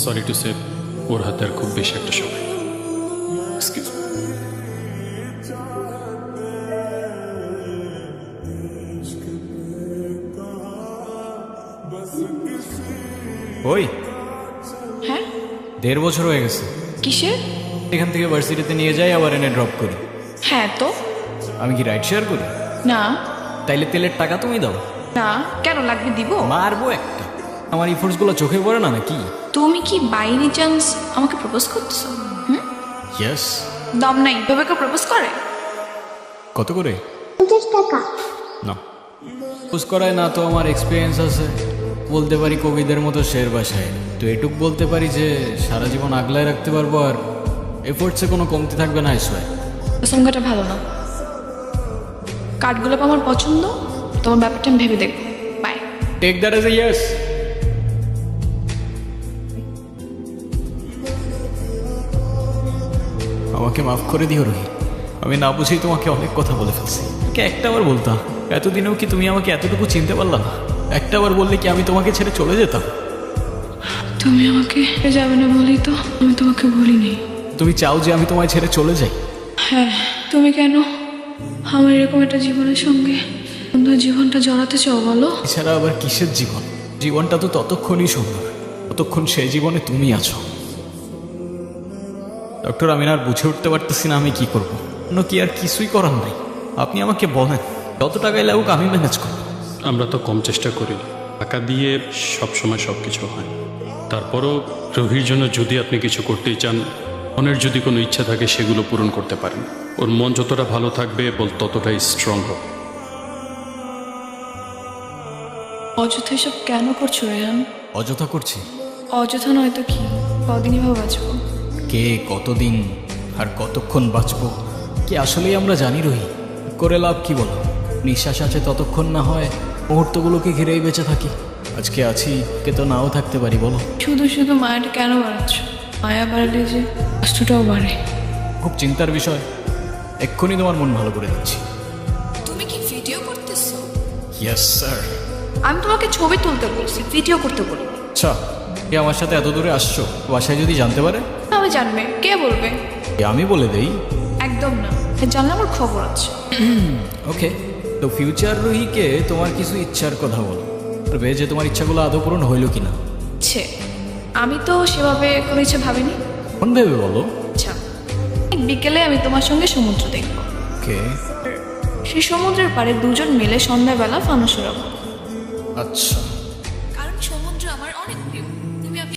Sorry to say ওর হাতে আর খুব বেশি একটা সময়। Excuse me. ওই হ্যাঁ 1.5 বছর হয়ে গেছে। কিসের? এখান থেকে ভার্সিটিতে নিয়ে যাই আবার এনে ড্রপ করি। হ্যাঁ তো আমি কি রাইড শেয়ার করি? না তাইলে তেলের টাকা তুমি দাও। না কেন লাগবে দিব? মারবো একটা। আমার ইফোর্টসগুলো চোখে পড়ে না নাকি? তুমি কি বাই এনি চান্স আমাকে প্রপোজ করতেছো? ইয়েস। দম নাই ভেবে কেউ প্রপোজ করে? কত করে? 50 টাকা। না প্রপোজ করায় না তো আমার এক্সপিরিয়েন্স আছে। বলতে পারি কবিদের মতো শের ভাষায়। তো এটুক বলতে পারি যে সারা জীবন আগলায় রাখতে পারবো আর এফোর্টসে কোনো কমতি থাকবে না। এসে সংখ্যাটা ভালো না। কার্ডগুলো আমার পছন্দ, তোমার ব্যাপারটা আমি ভেবে দেখবো। Bye. Take that as a yes. আমাকে মাফ করে দিও রোহিত, আমি না বুঝেই তোমাকে অনেক কথা বলে ফেলছি। একটাবার বলতাম, এতদিনেও কি তুমি আমাকে এতটুকু চিনতে পারলা না? একটাবার বললে কি আমি তোমাকে ছেড়ে চলে যেতাম? তুমি আমাকে যাবে না বলি তো আমি তোমাকে বলিনি। তুমি চাও যে আমি তোমায় ছেড়ে চলে যাই? হ্যাঁ, তুমি কেন আমার এরকম একটা জীবনের সঙ্গে সুন্দর জীবনটা জড়াতে চাও বলো? এছাড়া আবার কিসের জীবন? জীবনটা তো ততক্ষণই সুন্দর ততক্ষণ সেই জীবনে তুমি আছো। ডক্টর, আমি আর বুঝে উঠতে পারতেছি না আমি কি করবো। অন্য কি আর কিছুই করার নাই। আপনি আমাকে বলেন, যত টাকায় লাগুক আমি ম্যানেজ করবো। আমরা তো কম চেষ্টা করি, টাকা দিয়ে সবসময় সব কিছু হয়। তারপরও রোহির জন্য যদি আপনি কিছু করতেই চান, মনের যদি কোনো ইচ্ছা থাকে সেগুলো পূরণ করতে পারেন। ওর মন যতটা ভালো থাকবে বল ততটাই স্ট্রং হবে। অযথা এসব কেন করছো রেহান? অযথা করছি? অযথা নয় তো কি, কদিনই বা বাঁচবো? কে কতদিন আর কতক্ষণ বাঁচবো কি আসলেই আমরা জানি রহি? করে লাভ কি বলো? নিঃশ্বাস আছে ততক্ষণ না হয় মুহূর্তগুলোকে ঘিরেই বেঁচে থাকি। আজকে আছি, কে তো নাও থাকতে পারি বলো। শুধু শুধু মায়াটা কেন বাড়াচ্ছ? মায়া বাড়ালে যে কষ্টটাও বাড়ে। খুব চিন্তার বিষয়। এক্ষুনি তোমার মন ভালো করে দিচ্ছি। তুমি কি ভিডিও করতেছো? Yes sir. আমি তোমাকে ছবি তুলতে বলছি, ভিডিও করতে বলি। আচ্ছা, কে আমার সাথে এত দূরে আসছো? বাসায় যদি জানতে পারে? আমি জানবে, কে বলবে? আমি বলে দেই। একদম না, জানলে আমার খবর আছে। ওকে, তো ফিউচার রুহিকে তোমার কিছু ইচ্ছার কথা বলো, তবে যে তোমার ইচ্ছাগুলো আদৌ পূরণ হইল কিনা। ছে, আমি তো সেভাবে কোনো ইচ্ছে ভাবিনি। কোন ভেবে বলো? আচ্ছা, বিকেলে আমি তোমার সঙ্গে সমুদ্র দেখবো। ওকে। সেই সমুদ্রের পাড়ে দুজন মিলে সন্ধ্যাবেলা ফানুস উড়াবো। আচ্ছা,